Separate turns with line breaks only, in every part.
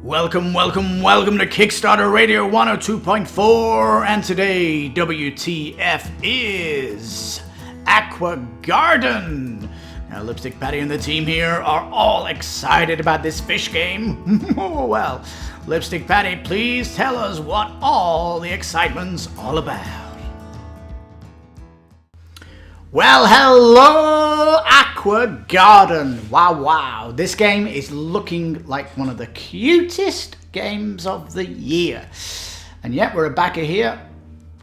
Welcome to Kickstarter Radio 102.4, and today Wtf is Aqua Garden. Now, Lipstickpaddy and the team here are all excited about this fish game. Well, Lipstickpaddy, please tell us what all the excitement's all about. Well, hello, Aqua Garden. Wow. This game is looking like one of the cutest games of the year. And yet, we're back here.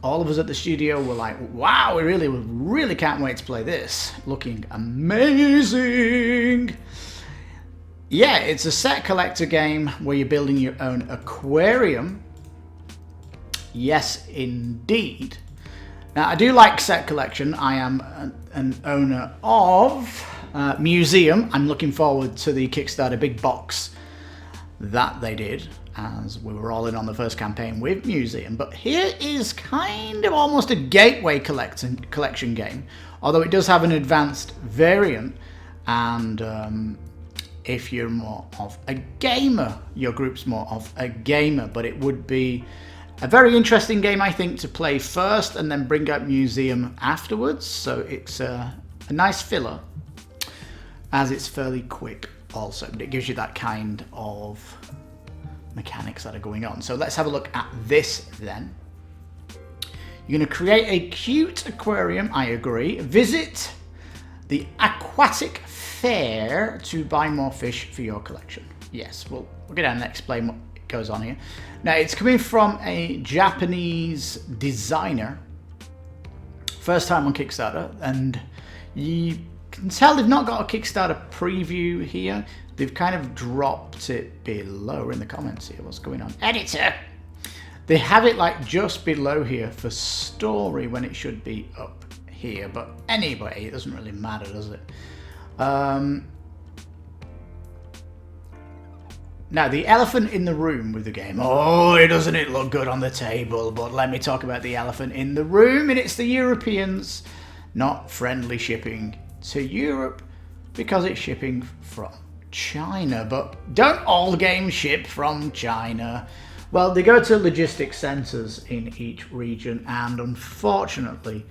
All of us at the studio were like, wow, we really can't wait to play this. Looking amazing. Yeah, it's a set collector game where you're building your own aquarium. Yes, indeed. Now, I do like set collection. I am an owner of Museum. I'm looking forward to the Kickstarter big box that they did, as we were all in on the first campaign with Museum. But here is kind of almost a gateway collection game, although it does have an advanced variant. And if you're more of a gamer, your group's more of a gamer, but it would be a very interesting game, I think, to play first and then bring out Museum afterwards. So it's a nice filler, as it's fairly quick also, but it gives you that kind of mechanics that are going on. So let's have a look at this then. You're going to create a cute aquarium, I agree. Visit the aquatic fair to buy more fish for your collection. Yes, we'll get down and explain what goes on here. Now, it's coming from a Japanese designer, first time on Kickstarter, and you can tell they've not got a Kickstarter preview here. They've kind of dropped it below in the comments here. What's going on, editor? They have it like just below here for story when it should be up here, but anyway, it doesn't really matter, does it? Now, the elephant in the room with the game. Oh, doesn't it look good on the table? But let me talk about the elephant in the room, and it's the Europeans not friendly shipping to Europe because it's shipping from China. But don't all games ship from China? Well, they go to logistics centers in each region, and unfortunately,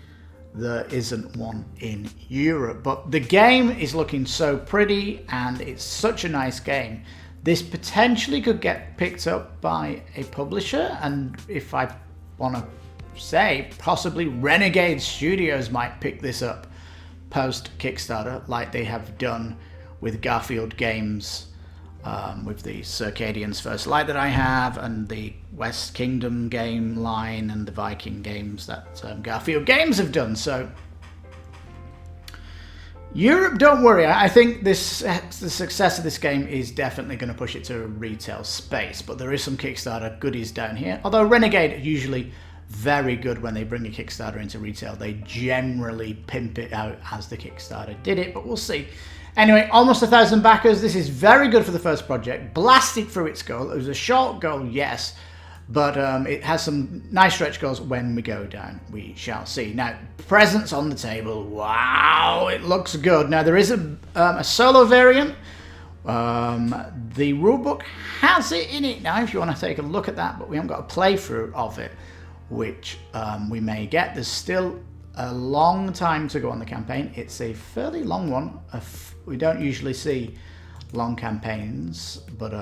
there isn't one in Europe. But the game is looking so pretty, and it's such a nice game. This potentially could get picked up by a publisher, and if I want to say, possibly Renegade Studios might pick this up post Kickstarter, like they have done with Garfield Games, with the Circadian's First Light that I have, and the West Kingdom game line, and the Viking games that Garfield Games have done. So Europe, don't worry. I think the success of this game is definitely going to push it to a retail space, but there is some Kickstarter goodies down here. Although Renegade are usually very good when they bring a Kickstarter into retail. They generally pimp it out as the Kickstarter did it, but we'll see. Anyway, almost 1,000 backers. This is very good for the first project. Blasted through its goal. It was a short goal, yes, but it has some nice stretch goals. When we go down, we shall see. Now, presents on the table. Wow, it looks good. Now, there is a solo variant. The rulebook has it in it now, if you want to take a look at that, but we haven't got a playthrough of it, which we may get. There's still a long time to go on the campaign. It's a fairly long one. We don't usually see long campaigns, but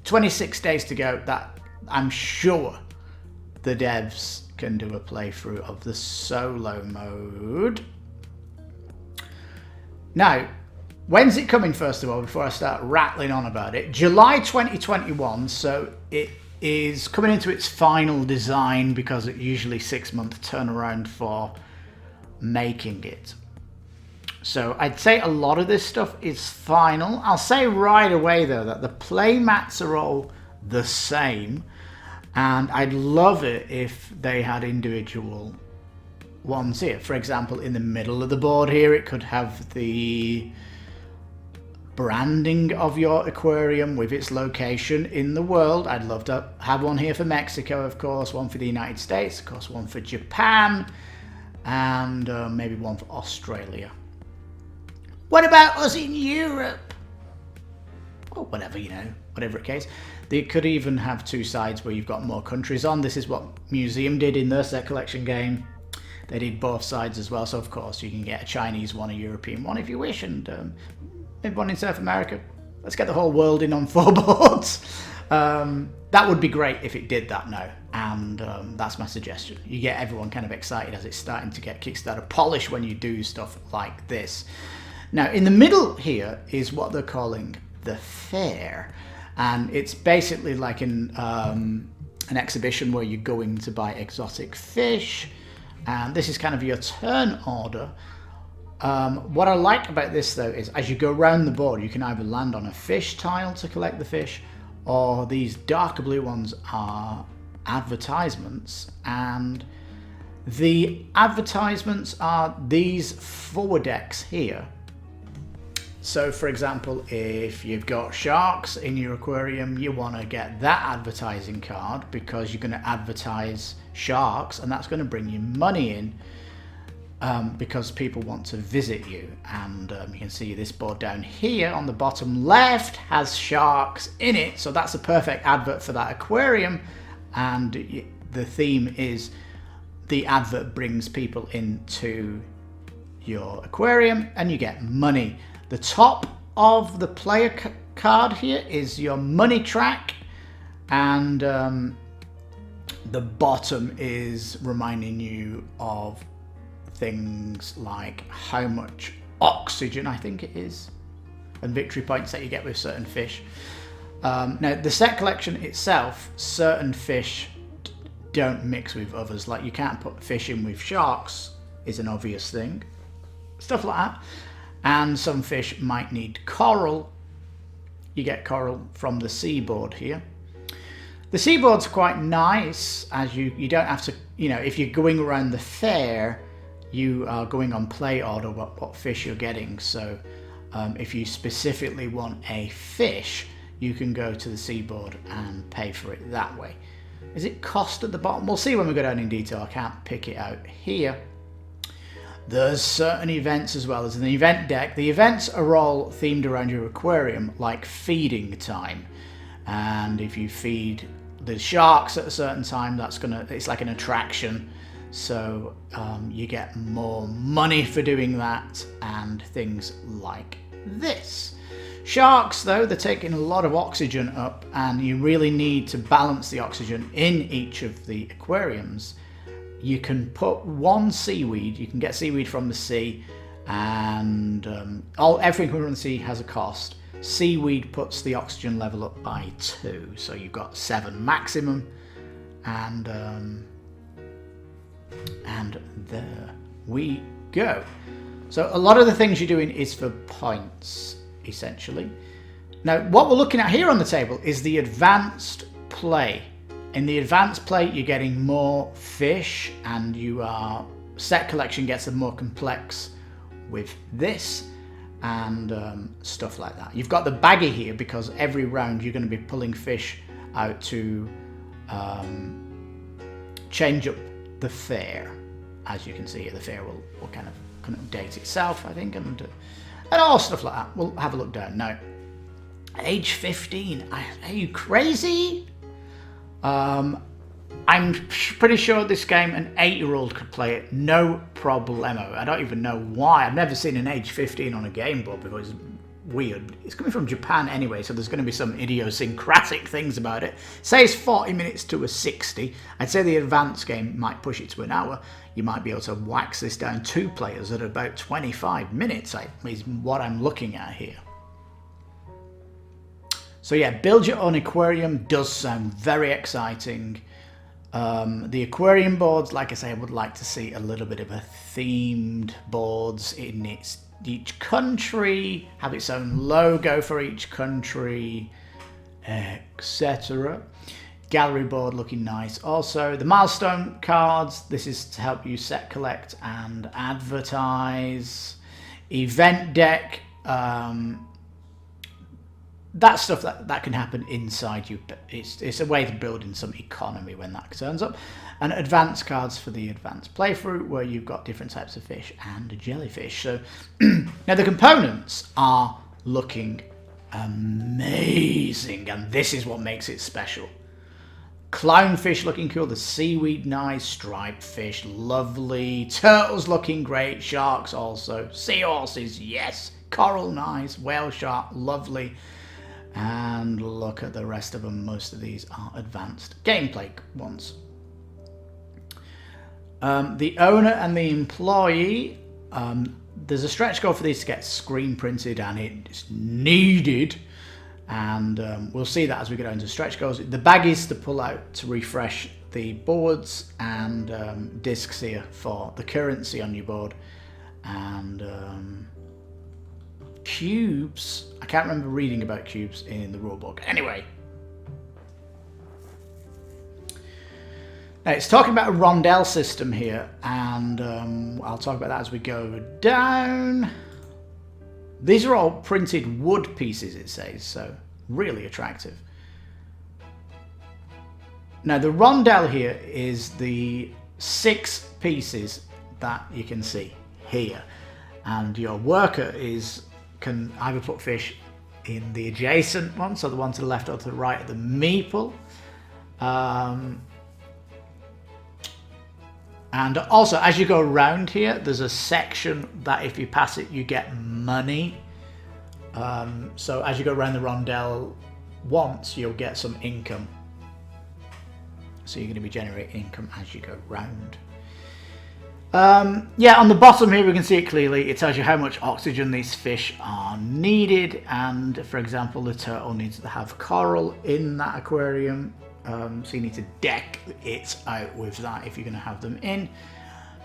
26 days to go. That I'm sure the devs can do a playthrough of the solo mode. Now, when's it coming, first of all, before I start rattling on about it? July 2021, so it is coming into its final design, because it's usually 6-month turnaround for making it. So I'd say a lot of this stuff is final. I'll say right away, though, that the play mats are all the same, and I'd love it if they had individual ones here. For example, in the middle of the board here, it could have the branding of your aquarium with its location in the world. I'd love to have one here for Mexico, of course, one for the United States, of course, one for Japan, and maybe one for Australia. What about us in Europe? or whatever, you know, whatever the case. They could even have two sides where you've got more countries on. This is what Museum did in their set collection game. They did both sides as well, so of course you can get a Chinese one, a European one if you wish, and maybe one in South America. Let's get the whole world in on 4 boards. That would be great if it did that now, and that's my suggestion. You get everyone kind of excited as it's starting to get Kickstarter polish when you do stuff like this. Now, in the middle here is what they're calling the fair, and it's basically like an exhibition where you're going to buy exotic fish, and this is kind of your turn order. What I like about this though is as you go around the board, you can either land on a fish tile to collect the fish, or these darker blue ones are advertisements, and the advertisements are these forward decks here. So for example, if you've got sharks in your aquarium, you want to get that advertising card because you're going to advertise sharks, and that's going to bring you money in because people want to visit you. And you can see this board down here on the bottom left has sharks in it, so that's a perfect advert for that aquarium, and the theme is the advert brings people into your aquarium and you get money. The top of the player card here is your money track, and the bottom is reminding you of things like how much oxygen, I think it is, and victory points that you get with certain fish. Now, the set collection itself, certain fish don't mix with others. Like you can't put fish in with sharks is an obvious thing. Stuff like that. And some fish might need coral. You get coral from the seaboard here. The seaboard's quite nice, as you don't have to, you know, if you're going around the fair, you are going on play order what fish you're getting. So if you specifically want a fish, you can go to the seaboard and pay for it that way. Is it cost at the bottom? We'll see when we go down in detail. I can't pick it out here. There's certain events as well. There's an event deck. The events are all themed around your aquarium, like feeding time. And if you feed the sharks at a certain time, it's like an attraction. So you get more money for doing that and things like this. Sharks, though, they're taking a lot of oxygen up, and you really need to balance the oxygen in each of the aquariums. You can put one seaweed, you can get seaweed from the sea, and everything from the sea has a cost. Seaweed puts the oxygen level up by 2, so you've got 7 maximum, and there we go. So a lot of the things you're doing is for points, essentially. Now, what we're looking at here on the table is the advanced play. In the advanced play, you're getting more fish, and set collection gets more complex with this and stuff like that. You've got the baggy here because every round you're going to be pulling fish out to change up the fair. As you can see, the fair will kind of update itself, I think, and all stuff like that. We'll have a look down now. Age 15. Are you crazy? I'm pretty sure this game an 8-year-old could play it, no problemo. I don't even know why. I've never seen an age 15 on a game board before. It's weird. It's coming from Japan anyway, so there's going to be some idiosyncratic things about it. Say it's 40 minutes to a 60. I'd say the advanced game might push it to an hour. You might be able to wax this down 2 players at about 25 minutes, is what I'm looking at here. So yeah, build your own aquarium does sound very exciting. The aquarium boards, like I say, I would like to see a little bit of a themed boards in each country, have its own logo for each country, etc. Gallery board looking nice. Also, the milestone cards, this is to help you set, collect, and advertise. Event deck, that stuff that can happen inside you, but it's a way to build in some economy when that turns up. And advanced cards for the advanced playthrough, where you've got different types of fish and jellyfish. So now the components are looking amazing, and this is what makes it special. Clownfish looking cool, the seaweed nice, striped fish lovely, turtles looking great, sharks also, seahorses yes, coral nice, whale shark lovely, and look at the rest of them. Most of these are advanced gameplay ones. The owner and the employee, there's a stretch goal for these to get screen printed, and it's needed. And we'll see that as we get into stretch goals. The baggies to pull out to refresh the boards, and discs here for the currency on your board, and cubes. I can't remember reading about cubes in the rulebook. Anyway, now it's talking about a Rondelle system here, and I'll talk about that as we go down. These are all printed wood pieces, it says, so really attractive. Now the Rondelle here is the 6 pieces that you can see here, and your worker can either put fish in the adjacent one, so the one to the left or to the right of the meeple. And also, as you go around here, there's a section that if you pass it, you get money. So as you go around the Rondelle once, you'll get some income. So you're going to be generating income as you go round. Yeah, on the bottom here we can see it clearly. It tells you how much oxygen these fish are needed, and for example the turtle needs to have coral in that aquarium, so you need to deck it out with that if you're going to have them in,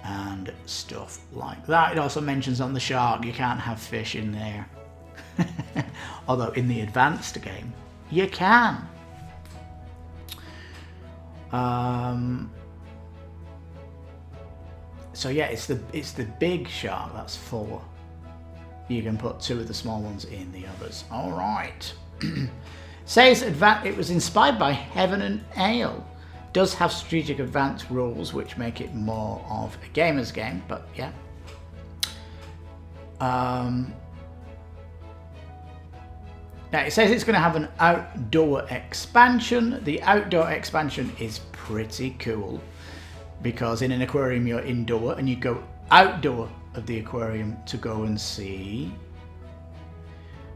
and stuff like that. It also mentions on the shark you can't have fish in there, although in the advanced game you can. So yeah, it's the big shark, that's 4. You can put 2 of the small ones in the others. All right. Says it was inspired by Heaven and Ale. Does have strategic advanced rules which make it more of a gamer's game, but yeah. Now it says it's going to have an outdoor expansion. The outdoor expansion is pretty cool, because in an aquarium you're indoor and you go outdoor of the aquarium to go and see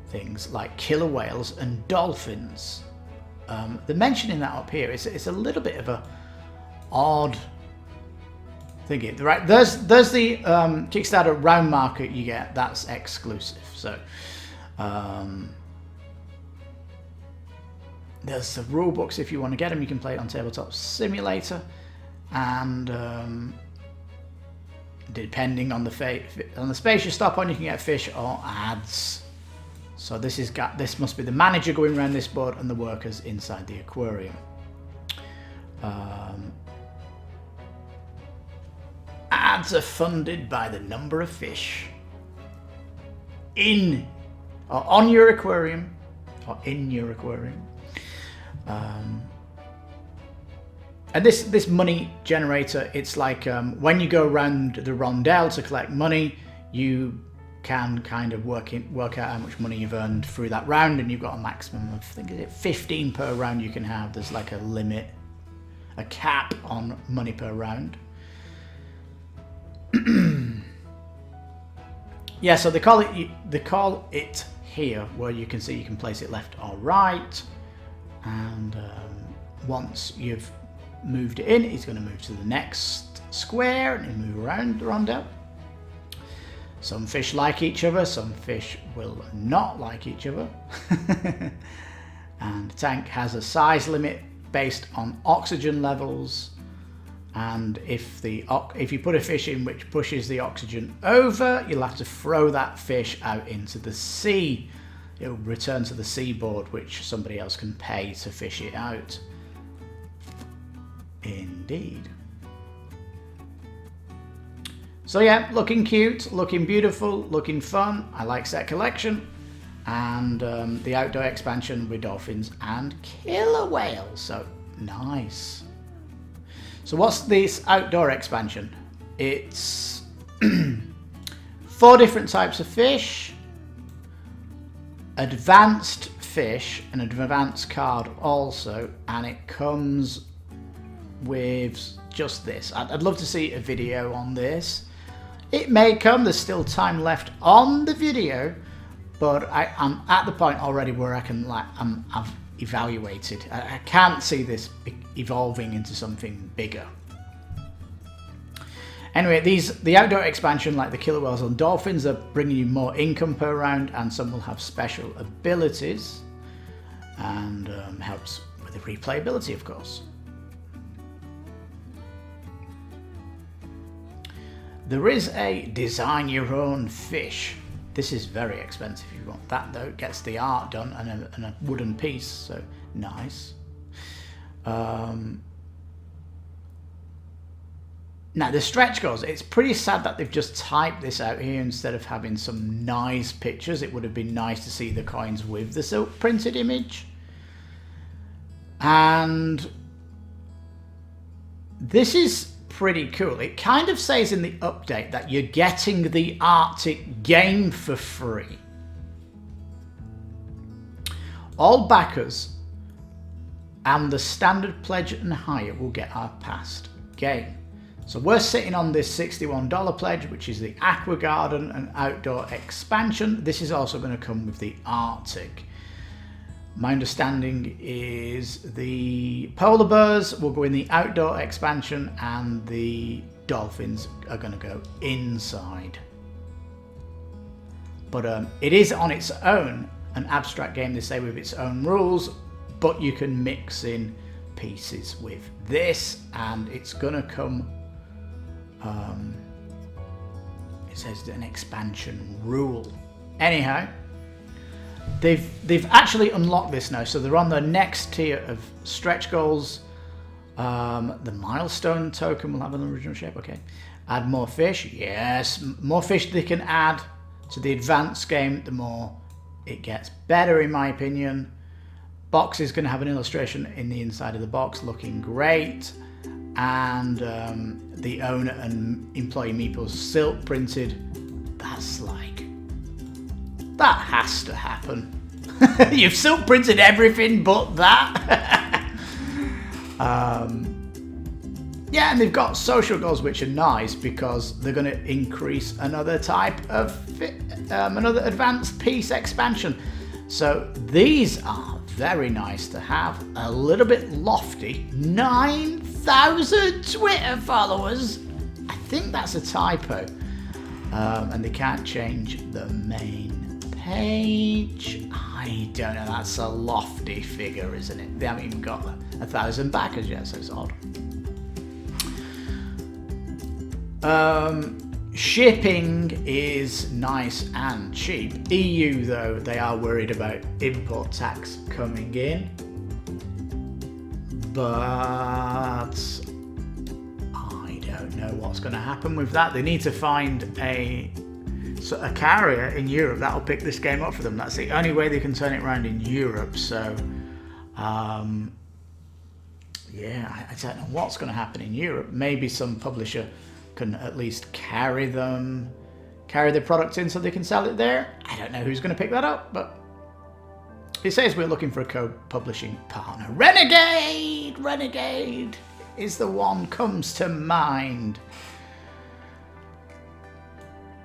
things like killer whales and dolphins. They're mentioning that up here. It's a little bit of a odd thing. Right, there's the Kickstarter round market you get. That's exclusive. So there's the rule books if you want to get them. You can play it on Tabletop Simulator. And depending on the space you stop on, you can get fish or ads. So this must be the manager going around this board and the workers inside the aquarium. Ads are funded by the number of fish in or on your aquarium or in your aquarium. And this money generator, it's like when you go around the Rondelle to collect money, you can kind of work out how much money you've earned through that round, and you've got a maximum of, I think, is it 15 per round you can have. There's like a limit, a cap on money per round. Yeah, so they call it here, where you can see you can place it left or right, and once you've moved it in, it's going to move to the next square and move around the Rondelle. Some fish like each other, some fish will not like each other. And the tank has a size limit based on oxygen levels, and if you put a fish in which pushes the oxygen over, you'll have to throw that fish out into the sea. It will return to the seaboard, which somebody else can pay to fish it out. Indeed. So yeah, looking cute, looking beautiful, looking fun. I like set collection, and the outdoor expansion with dolphins and killer whales. So nice. So what's this outdoor expansion? It's 4 different types of fish. advanced fish, an advanced card also, and it comes with just this. I'd love to see a video on this. It may come, there's still time left on the video, but I'm at the point already where I can I've evaluated. I can't see this evolving into something bigger. Anyway, the outdoor expansion, like the killer whales and dolphins, are bringing you more income per round, and some will have special abilities, and helps with the replayability, of course. There is a design your own fish. This is very expensive if you want that, though. It gets the art done and a wooden piece, so nice. Now the stretch goals, it's pretty sad that they've just typed this out here instead of having some nice pictures. It would have been nice to see the coins with the silk printed image. And this is pretty cool. It kind of says in the update that you're getting the Arctic game for free. All backers and the standard pledge and higher will get our past game. So we're sitting on this $61 pledge, which is the Aqua Garden and outdoor expansion. This is also going to come with the Arctic. My understanding is the polar bears will go in the outdoor expansion and the dolphins are going to go inside. But it is on its own an abstract game, they say, with its own rules, but you can mix in pieces with this, and it's going to come... it says an expansion rule. Anyhow, they've actually unlocked this now, so they're on the next tier of stretch goals. The milestone token will have an original shape. Okay, add more fish. Yes, more fish they can add to the advanced game, the more it gets better, in my opinion. Box is going to have an illustration in the inside of the box, looking great. And the owner and employee meeples silk printed. That's like, that has to happen. You've silk printed everything but that. Yeah, and they've got social goals, which are nice because they're going to increase another type of another advanced piece expansion. So these are very nice to have. A little bit lofty. 9,000 Twitter followers. I think that's a typo. And they can't change the main page. I don't know. That's a lofty figure, isn't it? They haven't even got 1,000 backers yet, so it's odd. Shipping is nice and cheap. EU, though, they are worried about import tax coming in. But I don't know what's going to happen with that. They need to find a carrier in Europe that'll pick this game up for them. That's the only way they can turn it around in Europe. So, yeah, I don't know what's going to happen in Europe. Maybe some publisher can at least carry their product in so they can sell it there. I don't know who's going to pick that up, but it says we're looking for a co-publishing partner. Renegade is the one comes to mind.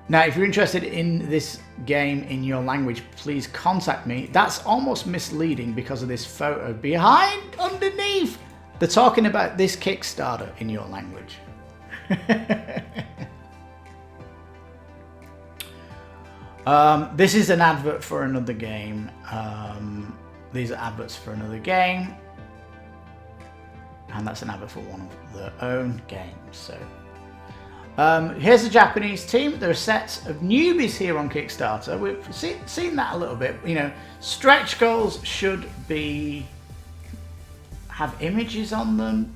Now, if you're interested in this game in your language, please contact me. That's almost misleading because of this photo behind, underneath. They're talking about this Kickstarter in your language. This is an advert for another game. These are adverts for another game, and that's an advert for one of their own games. So here's the Japanese team. There are sets of newbies here on Kickstarter. We've seen that a little bit. You know, stretch goals should have images on them.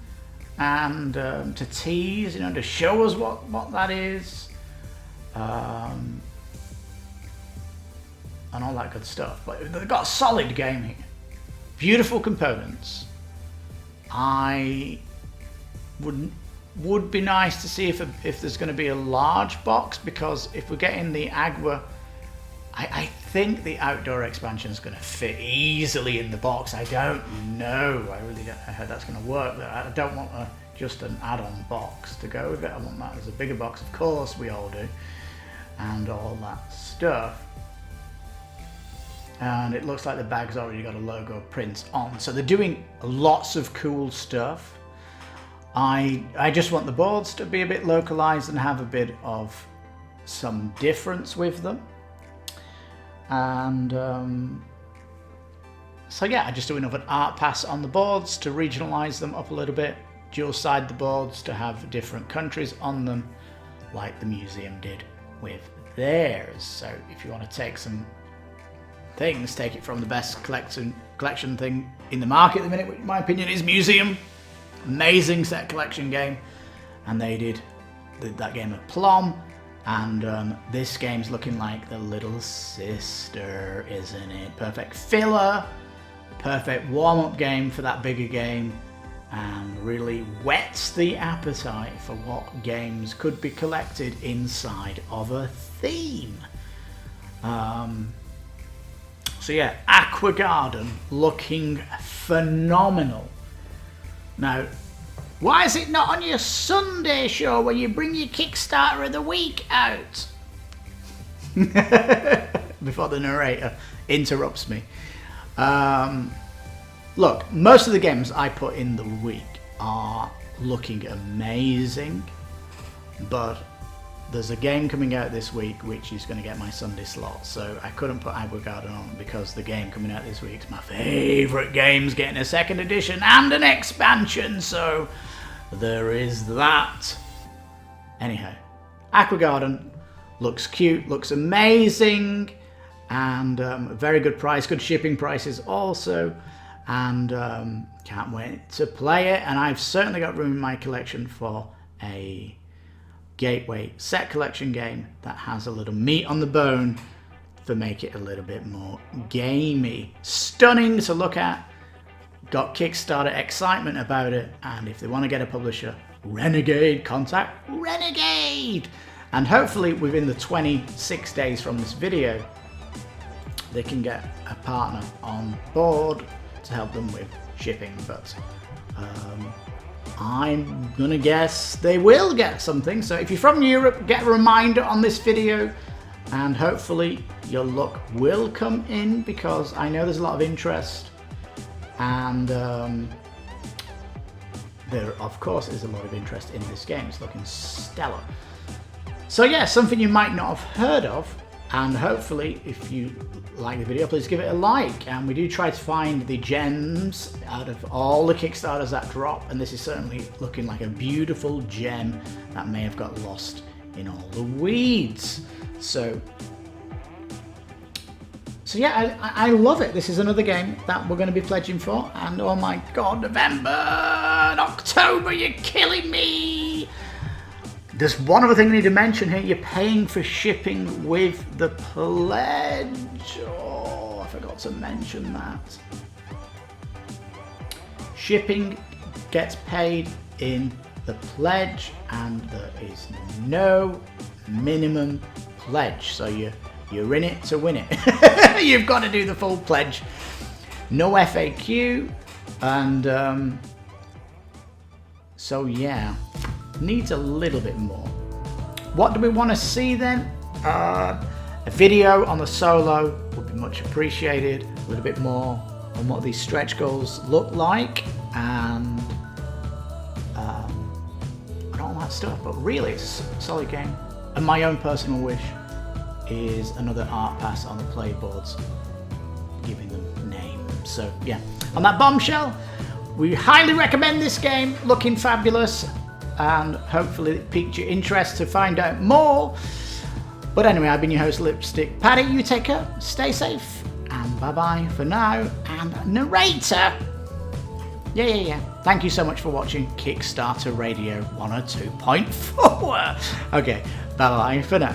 And to tease, you know, to show us what that is, and all that good stuff. But they've got a solid game here, beautiful components. I would be nice to see if there's going to be a large box, because if we're getting the Aqua I think the outdoor expansion is going to fit easily in the box. I don't know. I really don't know how that's going to work. I don't want just an add-on box to go with it. I want that as a bigger box, of course we all do, and all that stuff. And it looks like the bag's already got a logo print on, so they're doing lots of cool stuff. I just want the boards to be a bit localized and have a bit of some difference with them. And so yeah, I just do another art pass on the boards to regionalize them up a little bit, dual side the boards to have different countries on them, like the museum did with theirs. So if you want to take some things, take it from the best collection thing in the market at the minute, which in my opinion is Museum. Amazing set collection game, and they did that game of Plum, and this game's looking like the little sister, isn't it? Perfect filler, perfect warm-up game for that bigger game, and really whets the appetite for what games could be collected inside of a theme. So yeah, Aqua Garden looking phenomenal. Now, why is it not on your Sunday show where you bring your Kickstarter of the week out? Before the narrator interrupts me. Look, most of the games I put in the week are looking amazing, but there's a game coming out this week which is going to get my Sunday slot, so I couldn't put Aqua Garden on because the game coming out this week is my favourite game's getting a second edition and an expansion, so there is that. Anyhow, Aqua Garden looks cute, looks amazing, and very good price, good shipping prices also, and can't wait to play it. And I've certainly got room in my collection for a gateway set collection game that has a little meat on the bone to make it a little bit more gamey. Stunning to look at, got Kickstarter excitement about it, and if they want to get a publisher, Renegade, contact Renegade, and hopefully within the 26 days from this video they can get a partner on board to help them with shipping. But I'm gonna guess they will get something. So if you're from Europe, get a reminder on this video, and hopefully your luck will come in, because I know there's a lot of interest, and there of course is a lot of interest in this game. It's looking stellar. So yeah, something you might not have heard of, and hopefully if you like the video, please give it a like. And we do try to find the gems out of all the Kickstarters that drop, and this is certainly looking like a beautiful gem that may have got lost in all the weeds. So yeah, I love it. This is another game that we're going to be pledging for, and oh my god, November and October, you're killing me. There's one other thing I need to mention here. You're paying for shipping with the pledge. Oh, I forgot to mention that. Shipping gets paid in the pledge, and there is no minimum pledge. So you're in it to win it. You've got to do the full pledge. No FAQ, and so yeah. Needs a little bit more. What do we want to see then? A video on the solo would be much appreciated. A little bit more on what these stretch goals look like, and all that stuff. But really, it's a solid game. And my own personal wish is another art pass on the playboards, giving them names. So yeah, on that bombshell, we highly recommend this game. Looking fabulous. And hopefully it piqued your interest to find out more. But anyway, I've been your host, Lipstickpaddy. You take care, stay safe, and bye-bye for now. And narrator, yeah. Thank you so much for watching Kickstarter Radio 102.4. Okay, bye-bye for now.